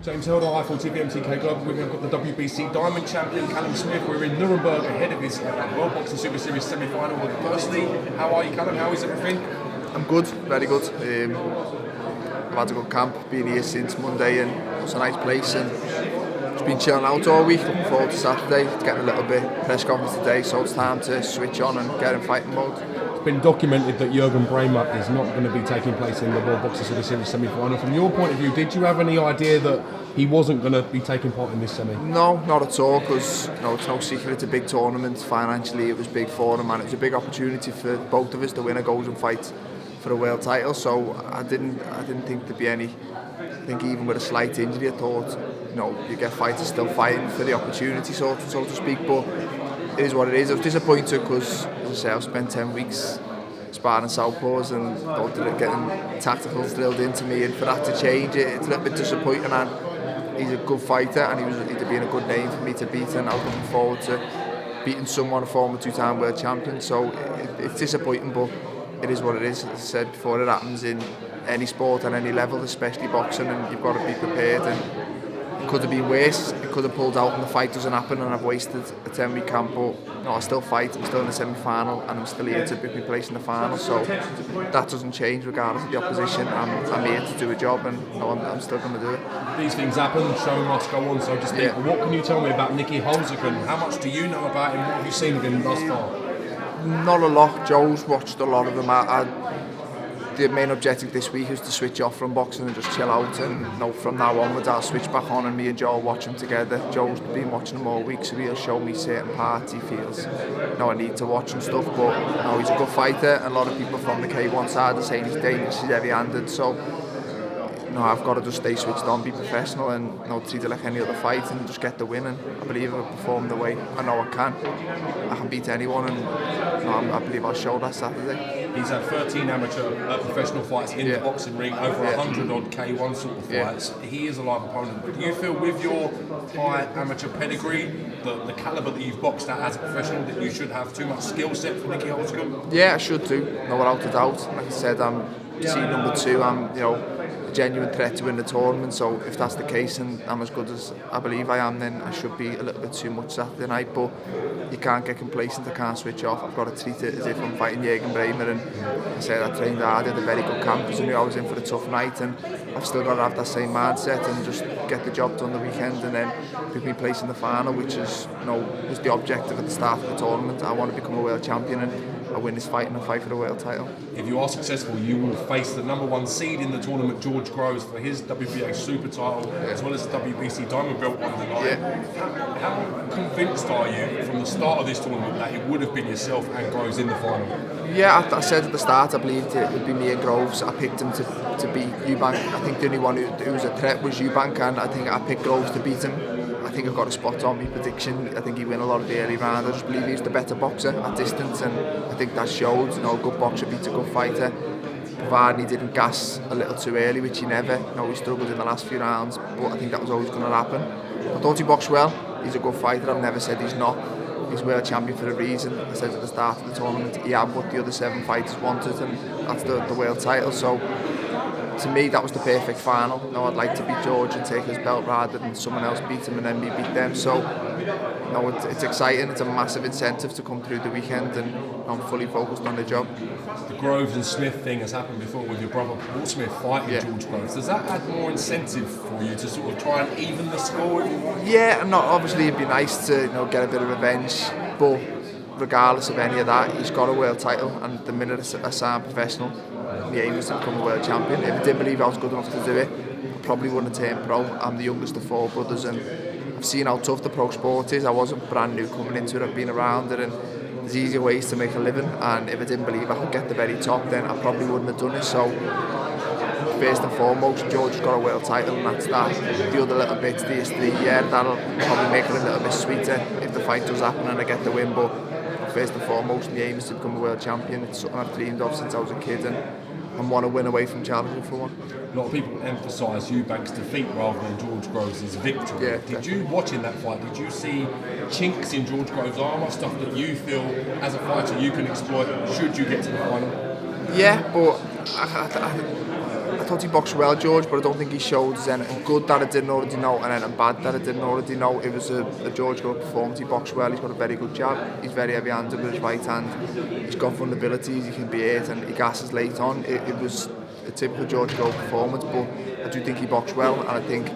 James Helder, iFall TV, MTK Global. We've got the WBC Diamond Champion, Callum Smith. We're in Nuremberg ahead of his World Boxing Super Series semi-final. Firstly, how are you, Callum? How is everything? I'm good, very good. I've had a good camp, been here since Monday, and it's a nice place. And just been chilling out all week, looking forward to Saturday. It's getting a little bit press conference today, so it's time to switch on and get in fighting mode. It's been documented that Jurgen Braehmer is not going to be taking place in the World Boxing Super Series semi-final. From your point of view, did you have any idea that he wasn't going to be taking part in this semi? No, not at all, because it's no secret it's a big tournament. Financially, it was big for him, and it was a big opportunity for both of us. The winner goes and fights for a world title, so I didn't think there'd be any. I think even with a slight injury, I thought you get fighters still fighting for the opportunity, so to speak. But it is what it is. I was disappointed because, as I say, I've spent 10 weeks sparring southpaws and getting tacticals drilled into me, and for that to change, it's a little bit disappointing. And he's a good fighter, and he'd been a good name for me to beat, and I was looking forward to beating someone, a former two-time world champion. So it's disappointing, but it is what it is. As I said before, it happens in any sport at any level, especially boxing, and you've got to be prepared. And it could have been worse. It could have pulled out and the fight doesn't happen, and I've wasted a 10-week camp. But I still fight. I'm still in the semi-final, and I'm still here to book my place in the final. So that doesn't change regardless of the opposition. I'm here to do a job, and I'm still going to do it. These things happen. Show must go on, so to speak. Yeah. What can you tell me about Nieky Holzken? How much do you know about him? What have you seen of him thus far? Not a lot. Joe's watched a lot of them. The main objective this week is to switch off from boxing and just chill out, and from now onwards I'll switch back on, and me and Joe will watch them together. Joe's been watching them all week, so he'll show me certain parts he feels I need to watch and stuff. But he's a good fighter, and a lot of people from the K1 side are saying he's dangerous, he's heavy-handed. So I've got to just stay switched on, be professional, and treat it like any other fight, and just get the win. And I believe I'll perform the way I know I can. I can beat anyone, and I believe I'll show that Saturday. He's had 13 amateur professional fights in the boxing ring, over 100 odd K1 sort of fights. He is a live opponent. But do you feel with your high amateur pedigree, the calibre that you've boxed at as a professional, that you should have too much skill set for Nieky Holzken? Yeah, I should do, without a doubt. Like I said, I'm seed number 2. I'm a genuine threat to win the tournament, so if that's the case and I'm as good as I believe I am, then I should be a little bit too much Saturday night. But you can't get complacent, I can't switch off. I've got to treat it as if I'm fighting Jurgen Braehmer, and I said I trained hard, had a very good camp because I knew I was in for a tough night, and I've still got to have that same mindset and just get the job done the weekend, and then pick me place in the final, which is was the objective at the start of the tournament. I want to become a world champion, and I win this fight and I fight for the world title. If you are successful, you will face the number 1 seed in the tournament, George Groves, for his WBA super title, as well as the WBC diamond belt on the night. How convinced are you from the start of this tournament that it would have been yourself and Groves in the final? Yeah, I said at the start I believed it would be me and Groves. I picked him to beat Eubank. I think the only one who was a threat was Eubank, and I think I picked Groves to beat him. I think I've got a spot on my prediction. I think he win a lot of the early round. I just believe he's the better boxer at distance, and I think that showed. A good boxer beats a good fighter, provided he didn't gas a little too early, which he never. He struggled in the last few rounds, but I think that was always going to happen. I thought he boxed well. He's a good fighter. I've never said he's not. He's world champion for a reason. I said at the start of the tournament he had what the other 7 fighters wanted, and that's the world title. So to me that was the perfect final. I'd like to beat George and take his belt rather than someone else beat him and then me beat them. So it's exciting. It's a massive incentive to come through the weekend, and I'm fully focused on the job. The Groves and Smith thing has happened before with your brother Paul Smith fighting George Groves. Does that add more incentive for you to sort of try and even the score? Yeah, and obviously it'd be nice to get a bit of revenge, but regardless of any of that, he's got a world title, and the minute I sign professional, my aim is to become a world champion. If I didn't believe I was good enough to do it, I probably wouldn't have turned pro. I'm the youngest of 4 brothers, and I've seen how tough the pro sport is. I wasn't brand new coming into it. I've been around it, and there's easier ways to make a living, and if I didn't believe I could get the very top, then I probably wouldn't have done it. So first and foremost, George has got a world title, and that's that. The other little bits, the history, that'll probably make it a little bit sweeter if the fight does happen and I get the win. But first and foremost, the aim is to become a world champion. It's something I've dreamed of since I was a kid, and I want to win away from challenging for one. A lot of people emphasise Eubank's defeat rather than George Groves' victory. Yeah, did you, watching that fight, did you see chinks in George Groves' armour, stuff that you feel as a fighter you can exploit should you get to the final? Yeah, but I thought he boxed well, George, but I don't think he showed us anything good that I didn't already know and anything bad that I didn't already know. It was a George good performance. He boxed well, he's got a very good jab, he's very heavy-handed with his right hand, he's got vulnerabilities, he can be hit and he gasses late on. It was a typical George Grove performance, but I do think he boxed well, and I think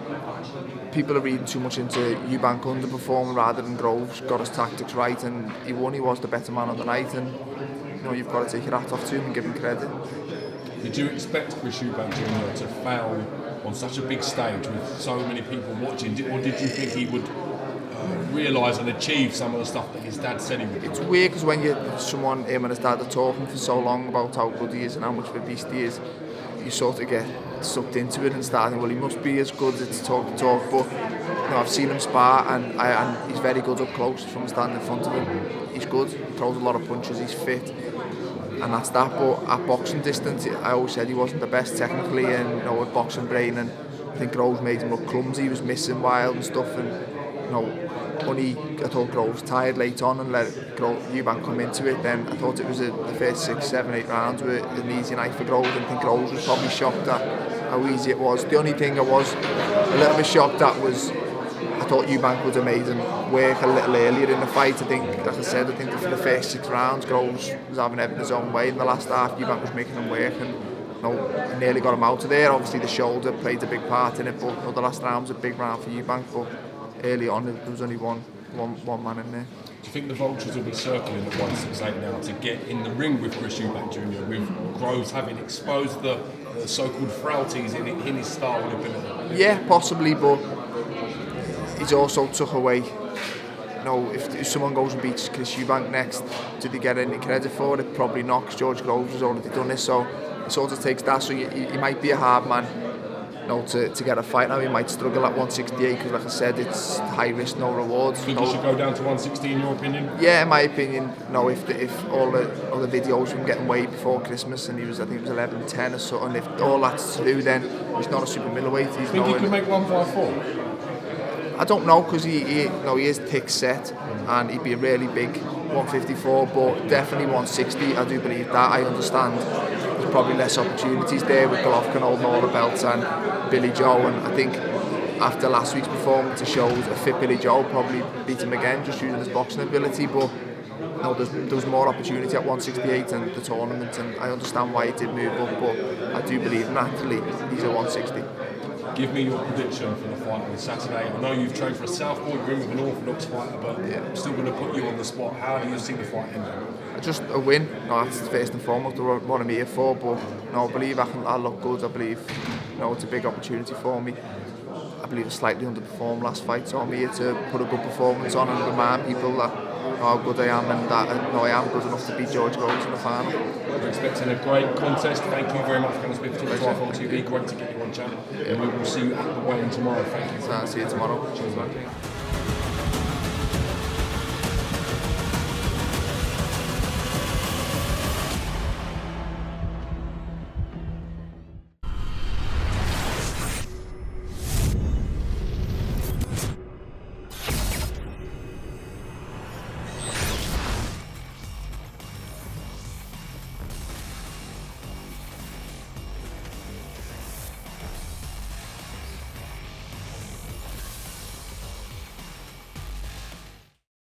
people are reading too much into Eubank underperforming rather than Groves got his tactics right, and he won, he was the better man on the night, and you know, you've got to take your hat off to him and give him credit. Did you expect Chris Eubank Jr to fail on such a big stage with so many people watching, or did you think he would realise and achieve some of the stuff that his dad said he would do? It's weird because when him and his dad are talking for so long about how good he is and how much of a beast he is, you sort of get sucked into it and starting, well, he must be as good as talk, but you know, I've seen him spar and he's very good up close from standing in front of him. He's good, he throws a lot of punches, he's fit, and that's that. But at boxing distance, I always said he wasn't the best technically, and you know, with boxing brain, and I think Groves made him look clumsy, he was missing wild and stuff, and you know, I thought Groves tired late on and let Eubank come into it. Then I thought it was the first 6, 7, 8 rounds were an easy night for Groves, and I think Groves was probably shocked at how easy it was. The only thing I was a little bit shocked at was I thought Eubank would have made him work a little earlier in the fight. I think, like I said, for the first 6 rounds Groves was having everything his own way. In the last half Eubank was making him work, and you know, nearly got him out of there. Obviously the shoulder played a big part in it, but you know, the last round was a big round for Eubank, but early on there was only one man in there. Do you think the vultures will be circling at 168 now to get in the ring with Chris Eubank Jr, with Groves having exposed the so-called frailties in his style and ability? Yeah, possibly, but he's also took away, you know, if someone goes and beats Chris Eubank next, do they get any credit for it? Probably not, because George Groves has already done this, so it sort of takes that. So he might be a hard man, you know, to get a fight now. He might struggle at 168 because, like I said, it's high risk, no rewards. Do you think he should go down to 160 in your opinion? Yeah, in my opinion, no. If all the videos from getting weighed before Christmas and I think he was 11-10 or something, if all that's true, then he's not a super middleweight. He's think he could make 154? I don't know, because he is thick set and he'd be a really big 154, but definitely 160. I do believe that. I understand there's probably less opportunities there with Golovkin holding all the belts and Billy Joe, and I think after last week's performance it shows a fit Billy Joe probably beat him again just using his boxing ability, but no, there was more opportunity at 168 in the tournament, and I understand why he did move up, but I do believe naturally he's a 160. Give me your prediction for the fight on Saturday. I know you've trained for a southpaw, you're in with an orthodox fighter, but I'm still going to put you on the spot. How do you see the fight ending? Just a win. No, that's first and foremost what I'm here for, but no, I believe I'll look good. I believe it's a big opportunity for me. I believe I slightly underperformed last fight, so I'm here to put a good performance on and remind people that how good I am, and that I am good enough to beat George Groves in the final. We're expecting a great contest. Thank you very much for coming to speak to us on TV. Great to get you on channel. And we will see you at the weigh-in tomorrow. Thank you. See you tomorrow. Cheers, mate.